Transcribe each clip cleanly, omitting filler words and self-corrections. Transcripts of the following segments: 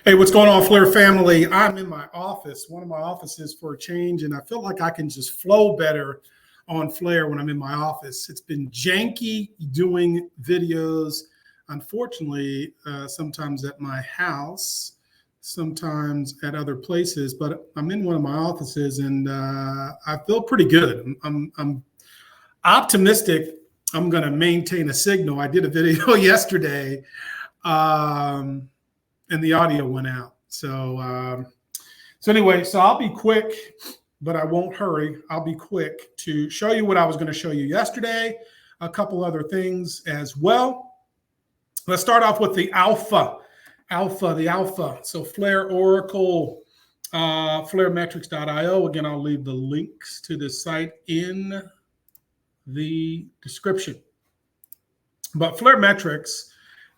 Hey, what's going on, Flare family? I'm in my office, one of my offices for a change, and I feel like I can just flow better on Flare when I'm in my office. It's been janky doing videos, unfortunately, sometimes at my house, sometimes at other places, but I'm in one of my offices and I feel pretty good. I'm optimistic I'm going to maintain a signal. I did a video yesterday. And the audio went out. So anyway, so I'll be quick, but I won't hurry. I'll be quick to show you what I was going to show you yesterday, a couple other things as well. Let's start off with the alpha. So Flare Oracle, FlareMetrics.io. Again, I'll leave the links to this site in the description. But FlareMetrics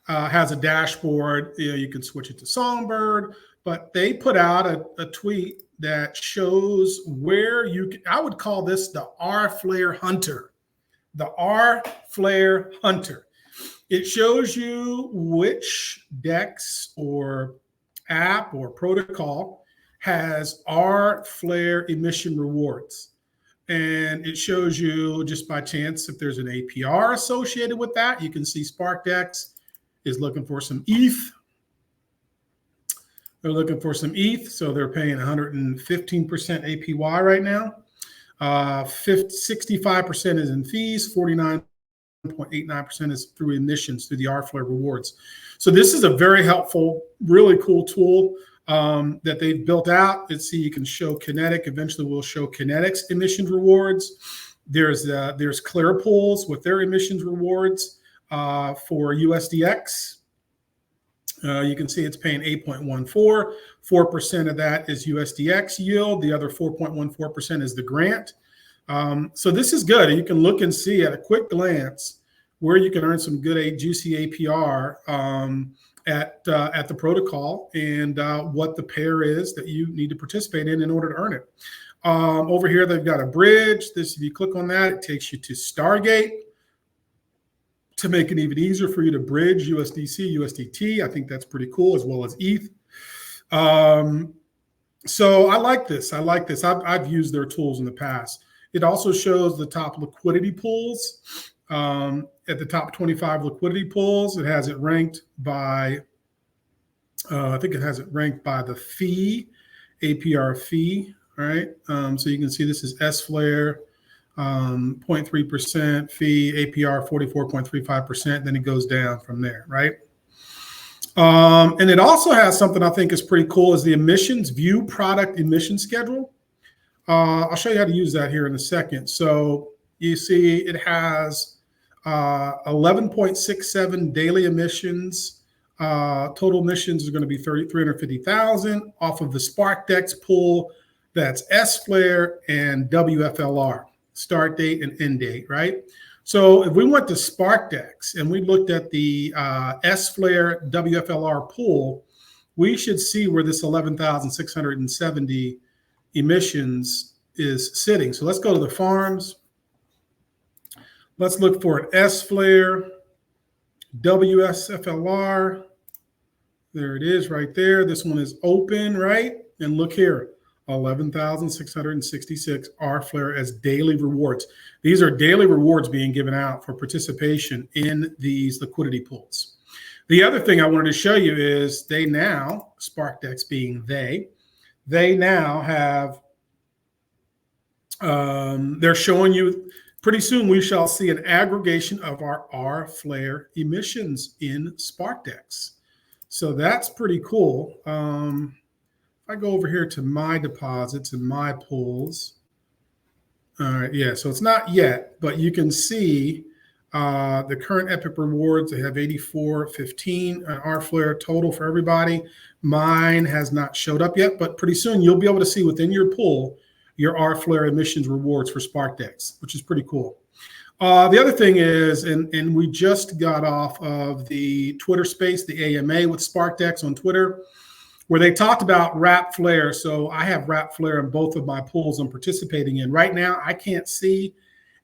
has a dashboard. You can switch it to Songbird, but they put out a tweet that shows where you can, I would call this the R-Flare Hunter. The R-Flare Hunter. It shows you which DEX or app or protocol has R-Flare emission rewards. And it shows you just by chance if there's an APR associated with that. You can see SparkDex is looking for some ETH. They're looking for some ETH, so they're paying 115% APY right now. 65% is in fees, 49.89% is through emissions through the R-Flare rewards. So this is a very helpful, really cool tool that they've built out. Let's see, you can show kinetic. Eventually, we'll show kinetics emissions rewards. There's Clear Pools with their emissions rewards. For USDX, you can see it's paying 8.14. 4% of that is USDX yield. The other 4.14% is the grant. So this is good. You can look and see at a quick glance where you can earn some good, juicy APR at the protocol and what the pair is that you need to participate in order to earn it. Over here, they've got a bridge. If you click on that, it takes you to Stargate, to make it even easier for you to bridge USDC, USDT. I think that's pretty cool, as well as ETH. So I like this. I've used their tools in the past. It also shows the top liquidity pools. At the top 25 liquidity pools, it has it ranked by, I think it has it ranked by the fee, APR fee, all right? So you can see this is S-Flare. 0.3% fee, APR 44.35%, then it goes down from there, right? And it also has something I think is pretty cool, is the emissions view product emission schedule. I'll show you how to use that here in a second. So you see it has 11.67 daily emissions. Total emissions is going to be 350,000 off of the SparkDex pool. That's S-Flare and WFLR. Start date and end date, right? So if we went to SparkDex and we looked at the S-Flare WFLR pool, we should see where this 11,670 emissions is sitting. So let's go to the farms. Let's look for an S-Flare WSFLR. There it is right there. This one is open, right? And look here. 11,666 R-Flare as daily rewards. These are daily rewards being given out for participation in these liquidity pools. The other thing I wanted to show you is they now, SparkDex being they now have, they're showing you, pretty soon we shall see an aggregation of our R-Flare emissions in SparkDex. So that's pretty cool. I go over here to my deposits and my pools. All right, yeah, so it's not yet, but you can see the current Epic rewards. They have 84.15 R-Flare total for everybody. Mine has not showed up yet, but pretty soon you'll be able to see within your pool your R-Flare emissions rewards for SparkDex, which is pretty cool. The other thing is, and we just got off of the Twitter space, the AMA with SparkDex on Twitter, where they talked about wrap flare. So I have wrap flare in both of my pools I'm participating in. Right now, I can't see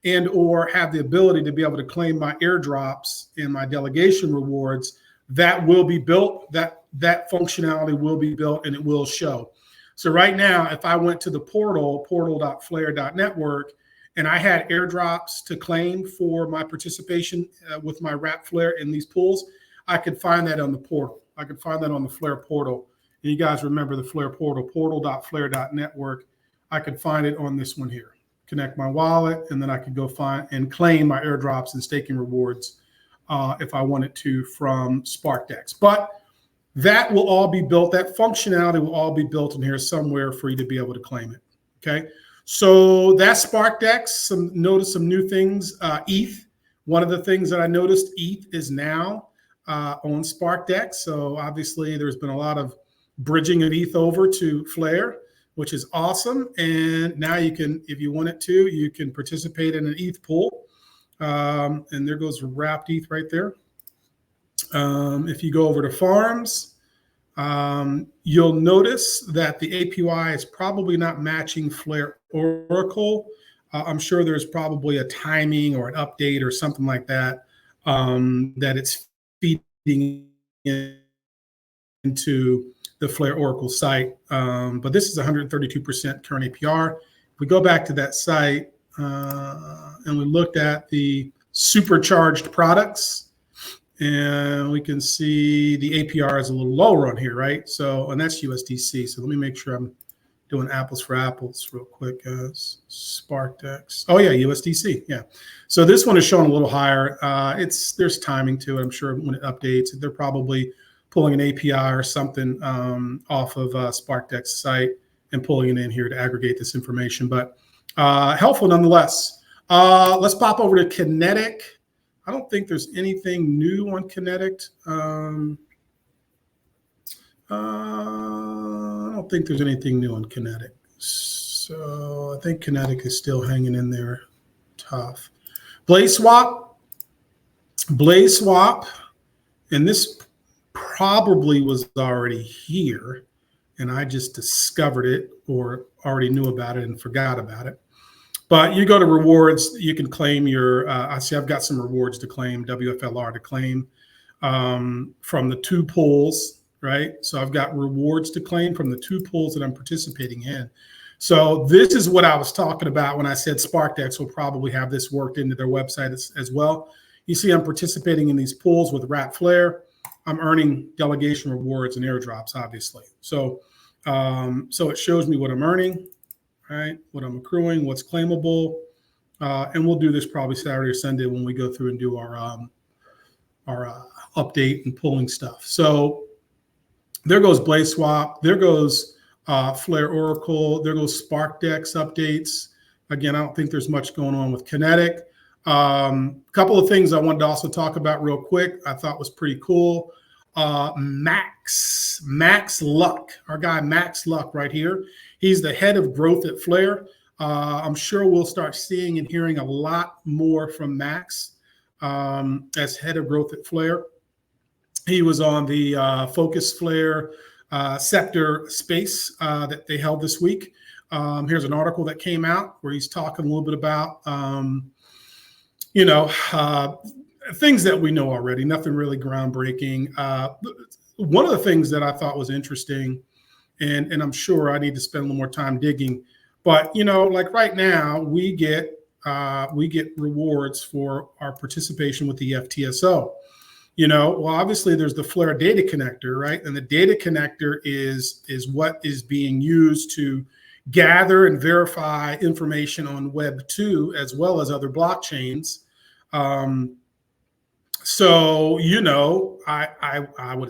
and or have the ability to be able to claim my airdrops and my delegation rewards. That will be built. That that functionality will be built and it will show. So right now, if I went to the portal.flare.network, and I had airdrops to claim for my participation with my wrap flare in these pools, I could find that on the portal. I could find that on the Flare portal. And you guys remember the Flare portal, portal.flare.network. I could find it on this one here. Connect my wallet, and then I could go find and claim my airdrops and staking rewards if I wanted to from SparkDex. But that will all be built. That functionality will all be built in here somewhere for you to be able to claim it. Okay. So that's SparkDex. Notice some new things. ETH. One of the things that I noticed, ETH is now on SparkDex. So obviously there's been a lot of bridging of ETH over to Flare, which is awesome. And now you can, if you wanted to, you can participate in an ETH pool. And there goes wrapped ETH right there. If you go over to farms, you'll notice that the APY is probably not matching Flare Oracle. I'm sure there's probably a timing or an update or something like that, that it's feeding into the Flare Oracle site. But this is 132% current APR. If we go back to that site and we looked at the supercharged products, and we can see the APR is a little lower on here, right? So, and that's USDC. So let me make sure I'm doing apples for apples real quick, guys. SparkDex. Oh yeah, USDC. Yeah. So this one is showing a little higher. There's timing to it. I'm sure when it updates, they're probably pulling an API or something off of SparkDex site and pulling it in here to aggregate this information. But helpful nonetheless. Let's pop over to Kinetic. I don't think there's anything new on Kinetic. I don't think there's anything new on Kinetic. So I think Kinetic is still hanging in there tough. BlazeSwap, and this probably was already here, and I just discovered it or already knew about it and forgot about it. But you go to rewards, you can claim your, I see I've got some rewards to claim, WFLR to claim from the two pools, right? So I've got rewards to claim from the two pools that I'm participating in. So this is what I was talking about when I said SparkDex will probably have this worked into their website as well. You see I'm participating in these pools with Wrap Flare. I'm earning delegation rewards and airdrops, obviously. So, so it shows me what I'm earning. Right, what I'm accruing, what's claimable, and we'll do this probably Saturday or Sunday when we go through and do our update and pulling stuff. So there goes BlazeSwap, there goes Flare Oracle, there goes SparkDex updates. Again, I don't think there's much going on with Kinetic. Couple of things I wanted to also talk about real quick. I thought was pretty cool. Max Luck, our guy Max Luck right here. He's the head of growth at Flare. I'm sure we'll start seeing and hearing a lot more from Max as head of growth at Flare. He was on the Focus Flare Sceptre space that they held this week. Here's an article that came out where he's talking a little bit about, things that we know already, nothing really groundbreaking. One of the things that I thought was interesting, and I'm sure I need to spend a little more time digging, but like right now we get rewards for our participation with the FTSO. Well, obviously there's the Flare data connector, right? And the data connector is what is being used to gather and verify information on Web 2 as well as other blockchains. So, I would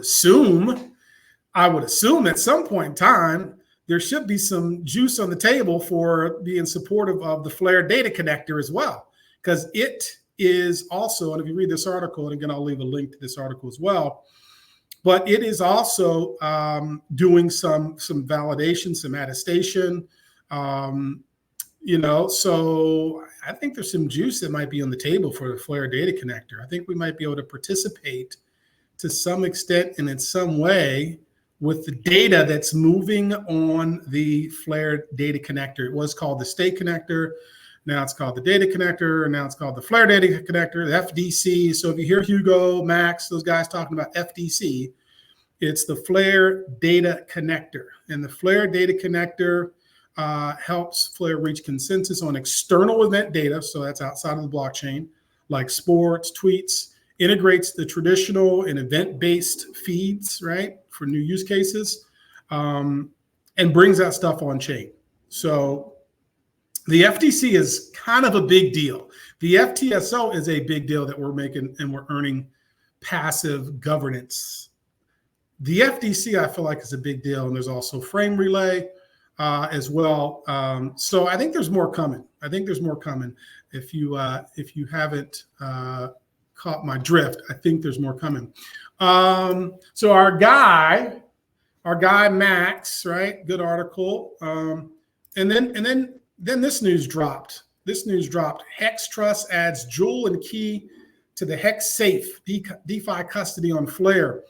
assume at some point in time, there should be some juice on the table for being supportive of the Flare data connector as well, because it is also, and if you read this article, and again, I'll leave a link to this article as well, but it is also doing some validation, some attestation, so I think there's some juice that might be on the table for the Flare data connector. I think we might be able to participate to some extent and in some way with the data that's moving on the Flare data connector. It was called the state connector. Now it's called the data connector. And now it's called the Flare data connector, the FDC. So if you hear Hugo, Max, those guys talking about FDC, It's the Flare Data Connector. And the Flare Data Connector helps Flare reach consensus on external event data, so that's outside of the blockchain, like sports, tweets, integrates the traditional and event-based feeds, right, for new use cases, and brings that stuff on chain. So the FTC is kind of a big deal. The FTSO is a big deal that we're making, and we're earning passive governance. The FDC, I feel like, is a big deal, and there's also frame relay as well. So I think there's more coming. I think there's more coming. If you haven't caught my drift, I think there's more coming. So our guy Max, right? Good article. And then this news dropped. HEXtrust adds Jewel and Key to the HEXsafe DeFi custody on Flare.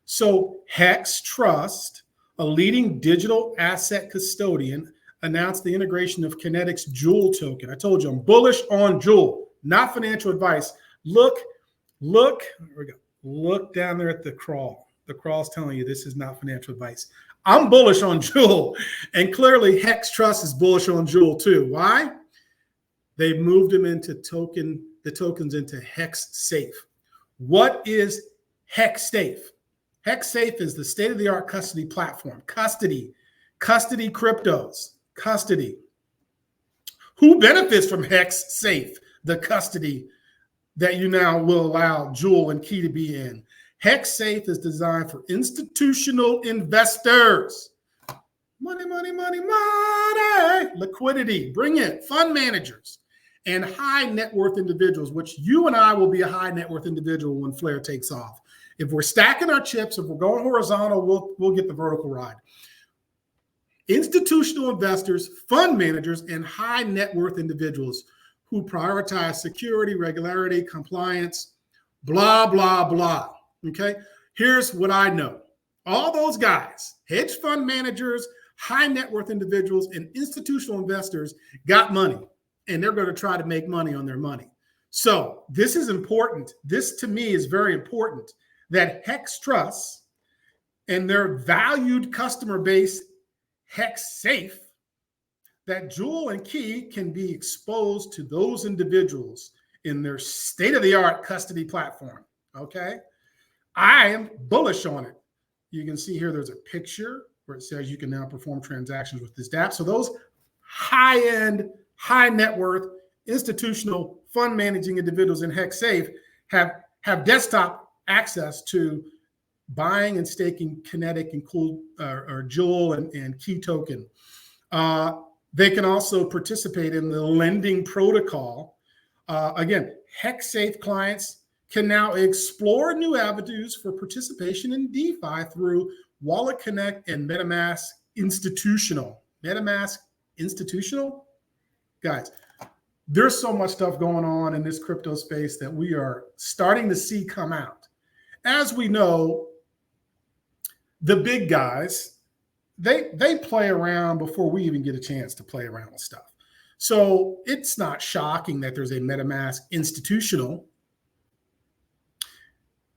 So HEXtrust, a leading digital asset custodian, announced the integration of Kinetic's Jewel token. I told you I'm bullish on Jewel, not financial advice. Look, here we go. Look down there at the crawl. The crawl's telling you this is not financial advice. I'm bullish on Jewel, and clearly HEXtrust is bullish on Jewel too. Why? They moved them into the tokens into HEXsafe. What is HEXsafe? HEXsafe is the state-of-the-art custody platform. Custody cryptos, custody. Who benefits from HEXsafe, the custody that you now will allow Jewel and Key to be in? HEXsafe is designed for institutional investors. Money, liquidity, bring in fund managers and high net worth individuals, which you and I will be a high net worth individual when Flare takes off. If we're stacking our chips, if we're going horizontal, we'll get the vertical ride. Institutional investors, fund managers, and high net worth individuals who prioritize security, regularity, compliance, blah, blah, blah. Okay, here's what I know. All those guys, hedge fund managers, high net worth individuals, and institutional investors got money, and they're going to try to make money on their money. So this is important. This, to me, is very important, that HEXtrust and their valued customer base, HEXsafe, that Jewel and Key can be exposed to those individuals in their state-of-the-art custody platform, okay? I am bullish on it. You can see here there's a picture where it says you can now perform transactions with this dApp. So those high-end, high net worth, institutional fund managing individuals in HEXsafe have desktop access to buying and staking Kinetic and or Jewel and Key token. They can also participate in the lending protocol. Again, HEXsafe clients can now explore new avenues for participation in DeFi through Wallet Connect and MetaMask Institutional. MetaMask Institutional? Guys, there's so much stuff going on in this crypto space that we are starting to see come out. As we know, the big guys, they play around before we even get a chance to play around with stuff. So it's not shocking that there's a MetaMask Institutional,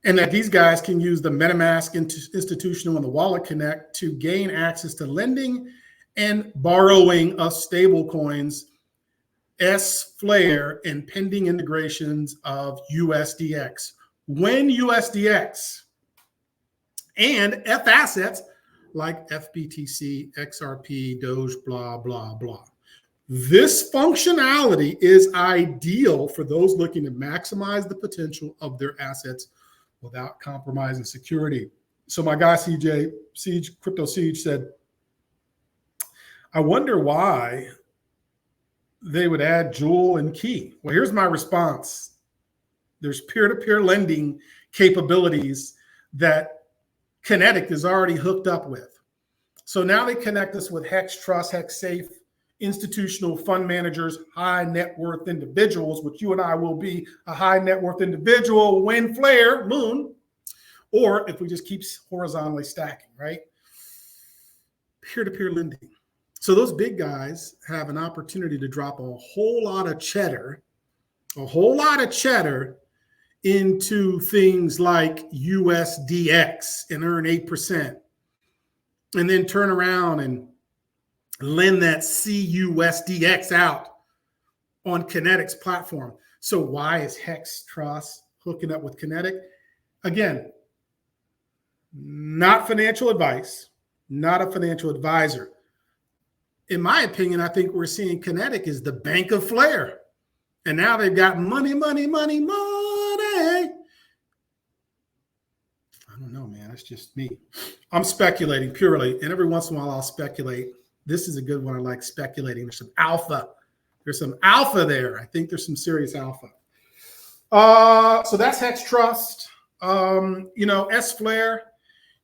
and that these guys can use the MetaMask Institutional and the Wallet Connect to gain access to lending and borrowing of stable coins, Flare, and pending integrations of USDX. When USDX and Fassets like FBTC, XRP, Doge, blah, blah, blah. This functionality is ideal for those looking to maximize the potential of their assets without compromising security. So my guy Crypto Siege said, I wonder why they would add Jewel and Key. Well, here's my response. There's peer-to-peer lending capabilities that Kinetic is already hooked up with. So now they connect us with HEXtrust, HEXsafe, institutional fund managers, high net worth individuals, which you and I will be a high net worth individual when Flare, Moon, or if we just keep horizontally stacking, right? Peer-to-peer lending. So those big guys have an opportunity to drop a whole lot of cheddar into things like USDX and earn 8%, and then turn around and lend that CUSDX out on Kinetic's platform. So why is HEXtrust hooking up with Kinetic? Again, not financial advice, not a financial advisor. In my opinion, I think we're seeing Kinetic is the bank of Flare. And now they've got money, money, money, money. I don't know, man. That's just me. I'm speculating purely. And every once in a while, I'll speculate. This is a good one. I like speculating. There's some alpha. There's some alpha there. I think there's some serious alpha. So that's HEXtrust. S-Flare.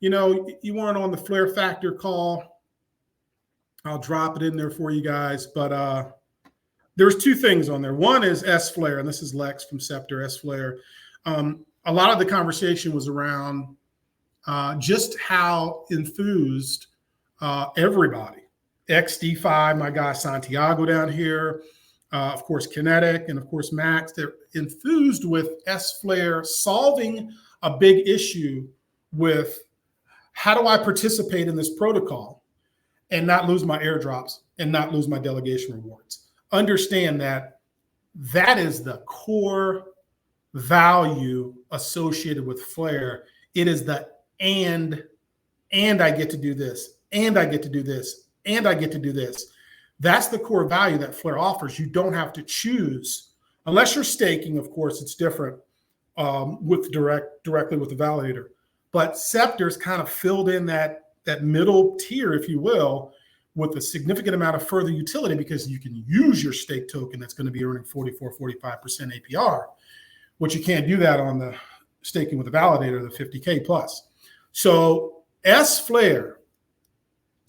You weren't on the Flare Factor call. I'll drop it in there for you guys. But there's two things on there. One is S-Flare, and this is Lex from Sceptre, S-Flare. A lot of the conversation was around just how enthused everybody, XDefi, my guy Santiago down here, of course, Kinetic, and of course, Max, they're enthused with S-Flare solving a big issue with how do I participate in this protocol and not lose my airdrops and not lose my delegation rewards. Understand that that is the core value associated with Flare. It is the and I get to do this, and I get to do this, and I get to do this. That's the core value that Flare offers. You don't have to choose, unless you're staking. Of course, it's different with directly with the validator. But Scepter's kind of filled in that middle tier, if you will, with a significant amount of further utility, because you can use your stake token that's going to be earning 44, 45% APR, which you can't do that on the staking with the validator, the 50K plus. So S-Flare,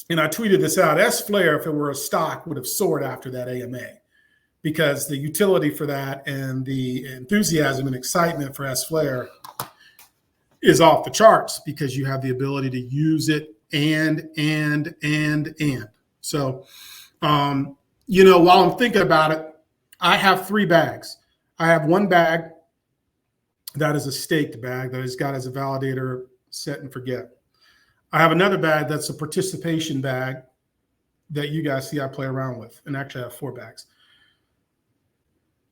and I tweeted this out, S-Flare, if it were a stock, would have soared after that AMA, because the utility for that and the enthusiasm and excitement for S-Flare is off the charts, because you have the ability to use it and. So, while I'm thinking about it, I have 3 bags. I have one bag that is a staked bag that has got as a validator set and forget. I have another bag that's a participation bag that you guys see I play around with, and actually I have 4 bags.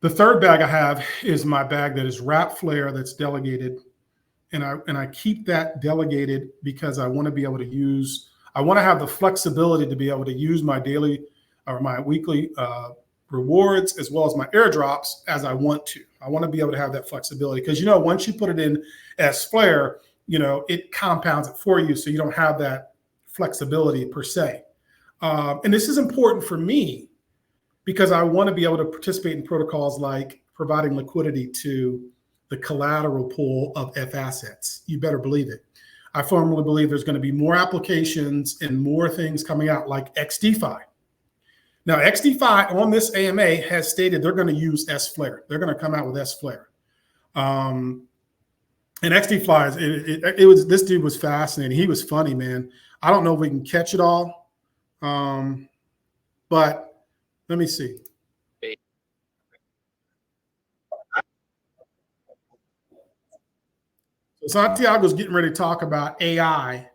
The third bag I have is my bag that is wrap Flare that's delegated, and I keep that delegated because I want to be able to use. I want to have the flexibility to be able to use my daily or my weekly rewards as well as my airdrops as I want to. I want to be able to have that flexibility because, once you put it in as Flare, it compounds it for you. So you don't have that flexibility per se. And this is important for me because I want to be able to participate in protocols like providing liquidity to the collateral pool of Fassets. You better believe it. I firmly believe there's going to be more applications and more things coming out like XDefi. Now, XDefi on this AMA has stated they're going to use S-Flare. They're going to come out with S-Flare. And XDefi, this dude was fascinating. He was funny, man. I don't know if we can catch it all, but let me see. So Santiago's getting ready to talk about AI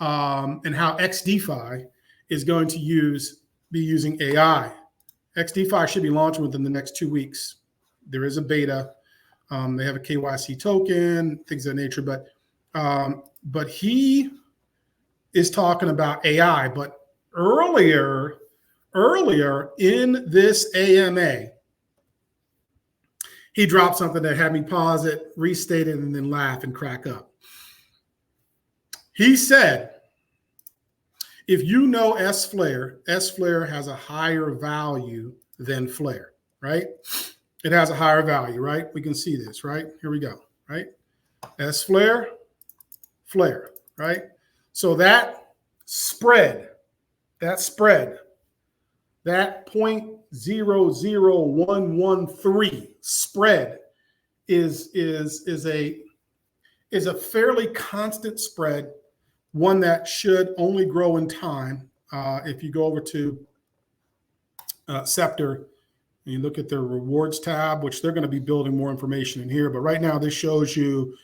and how XDefi is going to be using AI. XDefi should be launching within the next 2 weeks. There is a beta. They have a KYC token, things of that nature. But he is talking about AI. But earlier in this AMA, he dropped something that had me pause it, restate it, and then laugh and crack up. He said, if you know S-Flare has a higher value than Flare, right? It has a higher value, right? We can see this, right? Here we go, right? S-Flare, Flare, right? So that spread, that 0.00113 spread is a fairly constant spread, one that should only grow in time. If you go over to Sceptre, and you look at their rewards tab, which they're going to be building more information in here. But right now, this shows you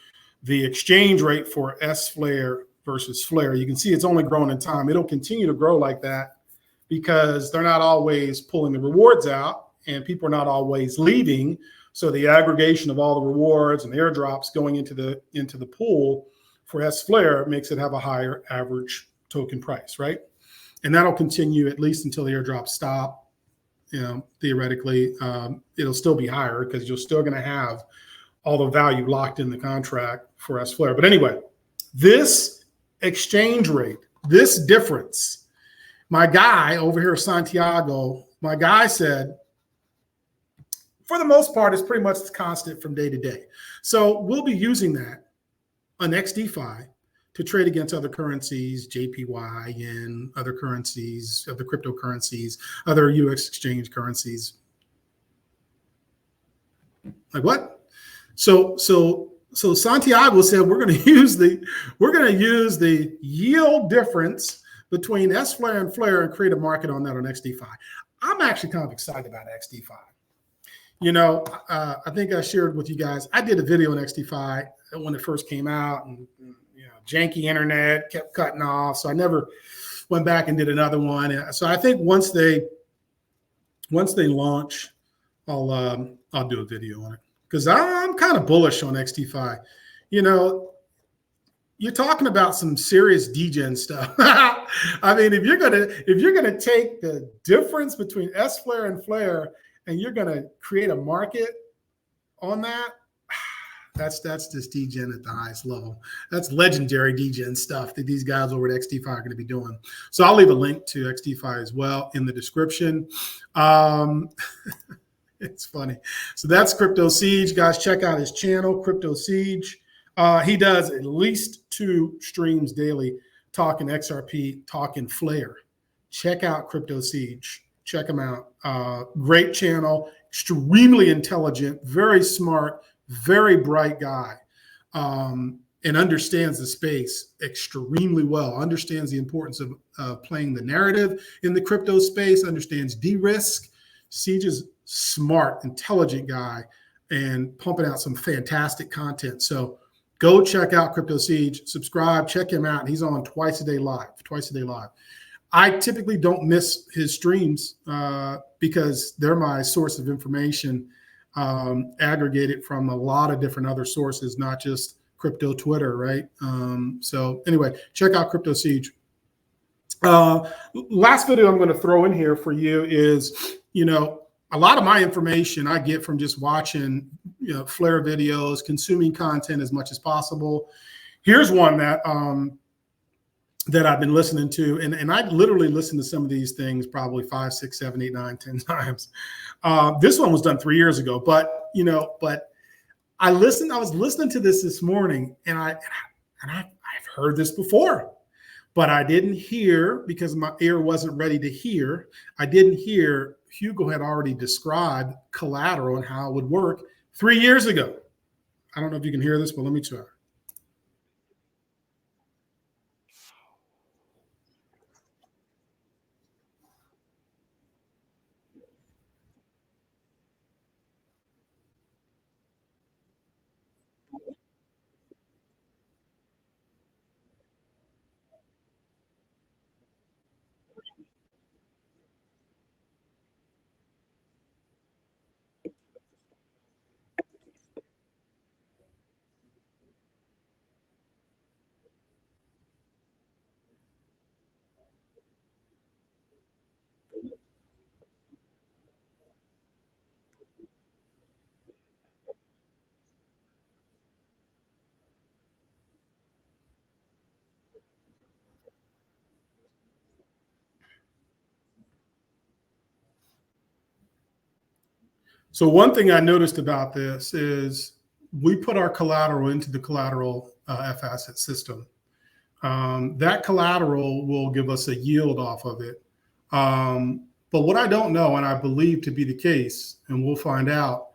the exchange rate for SFlare versus Flare. You can see it's only growing in time. It'll continue to grow like that because they're not always pulling the rewards out and people are not always leaving. So the aggregation of all the rewards and airdrops going into the pool for SFlare makes it have a higher average token price, right? And that'll continue at least until the airdrops stop. Theoretically, it'll still be higher because you're still going to have all the value locked in the contract for SFlare. But anyway, this exchange rate, this difference, my guy over here, Santiago, my guy said, for the most part, it's pretty much constant from day to day. So we'll be using that on XDeFi to trade against other currencies, JPY, yen, other currencies, other cryptocurrencies, other US exchange currencies. Like what? So Santiago said we're going to use the yield difference between SFlare and Flare and create a market on that on XDeFi. I'm actually kind of excited about XDeFi. I think I shared with you guys, I did a video on XDeFi when it first came out, and janky internet kept cutting off, so I never went back and did another one. So I think once they launch, I'll do a video on it because I'm kind of bullish on XDeFi. You're talking about some serious degen stuff. I mean, if you're gonna take the difference between SFlare and Flare and you're gonna create a market on that, that's just degen at the highest level. That's legendary degen stuff that these guys over at XDeFi are going to be doing. So I'll leave a link to XDeFi as well in the description. It's funny. So that's Crypto Siege, guys. Check out his channel, Crypto Siege. He does at least 2 streams daily, talking XRP, talking Flare. Check out Crypto Siege. Check him out. Great channel, extremely intelligent, very smart, very bright guy, and understands the space extremely well, understands the importance of playing the narrative in the crypto space, understands de-risk. Siege is smart, intelligent guy, and pumping out some fantastic content. So go check out Crypto Siege, subscribe, check him out. He's on twice a day live. I typically don't miss his streams because they're my source of information, aggregated from a lot of different other sources, not just crypto Twitter, right? So anyway, check out Crypto Siege. Last video I'm going to throw in here for you is, a lot of my information I get from just watching, Flare videos, consuming content as much as possible. Here's one that I've been listening to, and I literally listen to some of these things probably 5, 6, 7, 8, 9, 10 times. This one was done 3 years ago, but I was listening to this morning, and I've heard this before, but I didn't hear because my ear wasn't ready to hear. I didn't hear Hugo had already described collateral and how it would work 3 years ago. I don't know if you can hear this, but let me try. So one thing I noticed about this is we put our collateral into the collateral Fasset system. That collateral will give us a yield off of it. But what I don't know, and I believe to be the case, and we'll find out,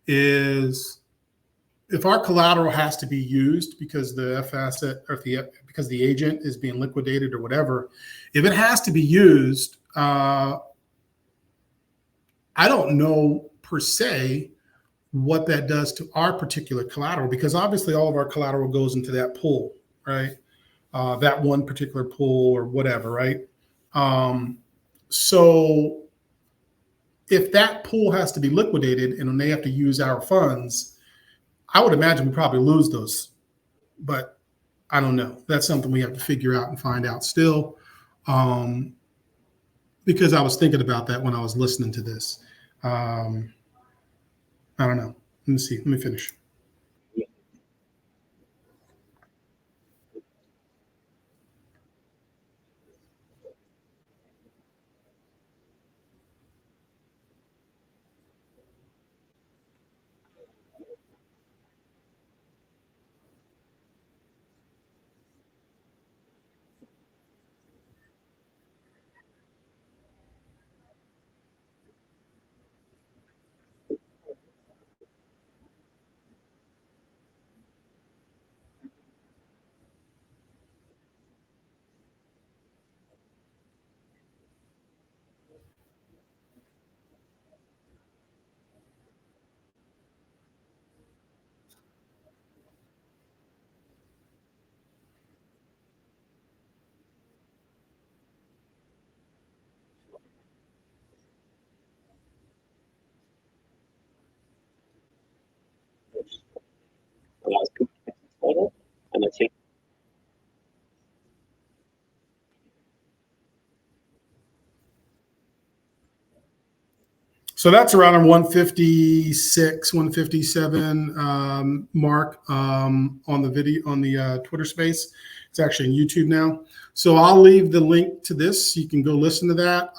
is if our collateral has to be used because the Fasset or because the agent is being liquidated or whatever, if it has to be used, I I don't know per se what that does to our particular collateral, because obviously all of our collateral goes into that pool, right? That one particular pool or whatever, right? So if that pool has to be liquidated and they have to use our funds, I would imagine we probably lose those, but I don't know. That's something we have to figure out and find out still, because I was thinking about that when I was listening to this. I don't know. Let me see. Let me finish. So that's around a 156, 157 mark on the video, on the Twitter space. It's actually on YouTube now. So I'll leave the link to this. You can go listen to that.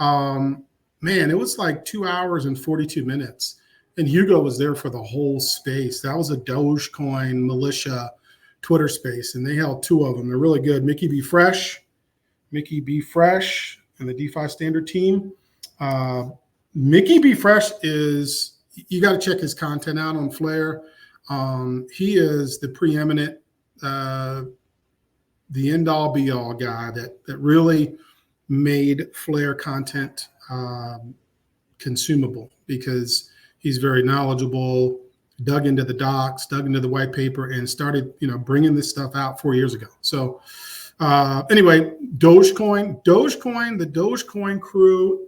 Man, it was like 2 hours and 42 minutes. And Hugo was there for the whole space. That was a Dogecoin militia Twitter space. And they held two of them. They're really good. Mickey B. Fresh, and the DeFi Standard team. Mickey B. Fresh is, you got to check his content out on Flare. He is the preeminent, the end all be all guy that really made Flare content consumable, because he's very knowledgeable, dug into the docs, dug into the white paper, and started, bringing this stuff out 4 years ago. So anyway, Dogecoin, the Dogecoin crew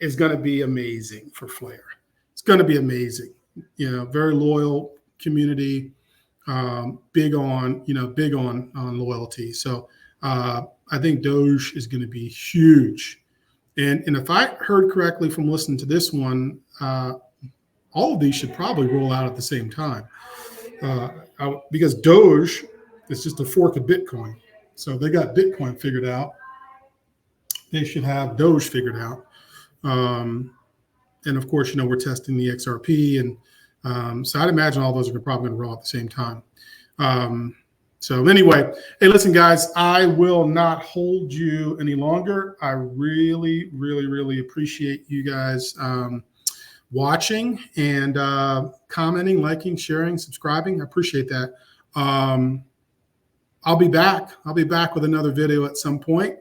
is going to be amazing for Flare. It's going to be amazing. Very loyal community, big on loyalty. So I think Doge is going to be huge. And if I heard correctly from listening to this one, all of these should probably roll out at the same time, because Doge is just a fork of Bitcoin. So they got Bitcoin figured out. They should have Doge figured out. And of course, we're testing the XRP, and so I'd imagine all those are probably going to roll at the same time. So anyway, hey, listen, guys, I will not hold you any longer. I really, really, really appreciate you guys watching and commenting, liking, sharing, subscribing. I appreciate that. I'll be back. I'll be back with another video at some point.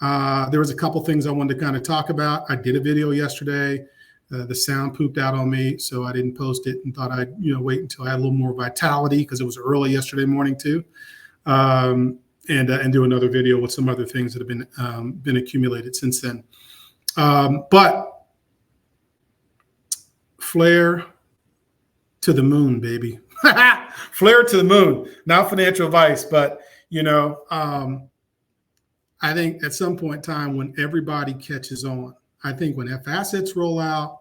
There was a couple things I wanted to kind of talk about. I did a video yesterday. The sound pooped out on me, so I didn't post it, and thought I'd wait until I had a little more vitality, because it was early yesterday morning too, and do another video with some other things that have been accumulated since then. But Flare to the moon, baby. Flare to the moon. Not financial advice, but I think at some point in time, when everybody catches on, I think when Fassets roll out,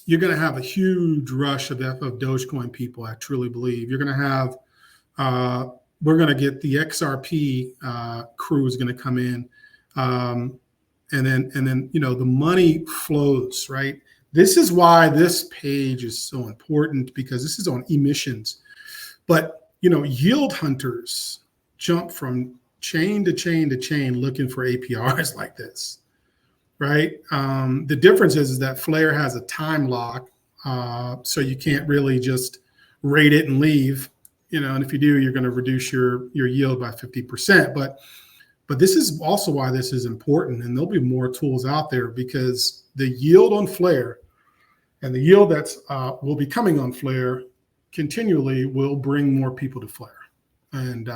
you're going to have a huge rush of Dogecoin people. I truly believe you're going to have. We're going to get the XRP crew is going to come in, and then the money flows, right. This is why this page is so important, because this is on emissions, but yield hunters jump from chain to chain to chain looking for APRs like this, right? The difference is that Flare has a time lock, so you can't really just rate it and leave, and if you do, you're going to reduce your yield by 50%. But this is also why this is important, and there'll be more tools out there, because the yield on Flare And the yield that's will be coming on Flare continually will bring more people to Flare. And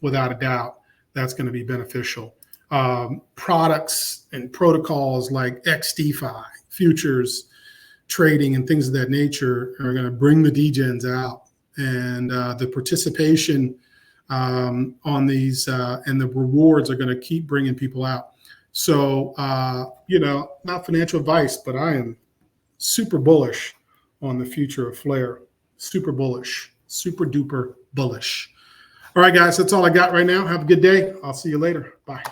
without a doubt, that's going to be beneficial. Products and protocols like XDeFi, futures, trading, and things of that nature are going to bring the degens out. And the participation on these and the rewards are going to keep bringing people out. So, you know, not financial advice, but I am super bullish on the future of Flare. Super bullish, super duper bullish. All right, guys, that's all I got right now. Have a good day. I'll see you later. Bye.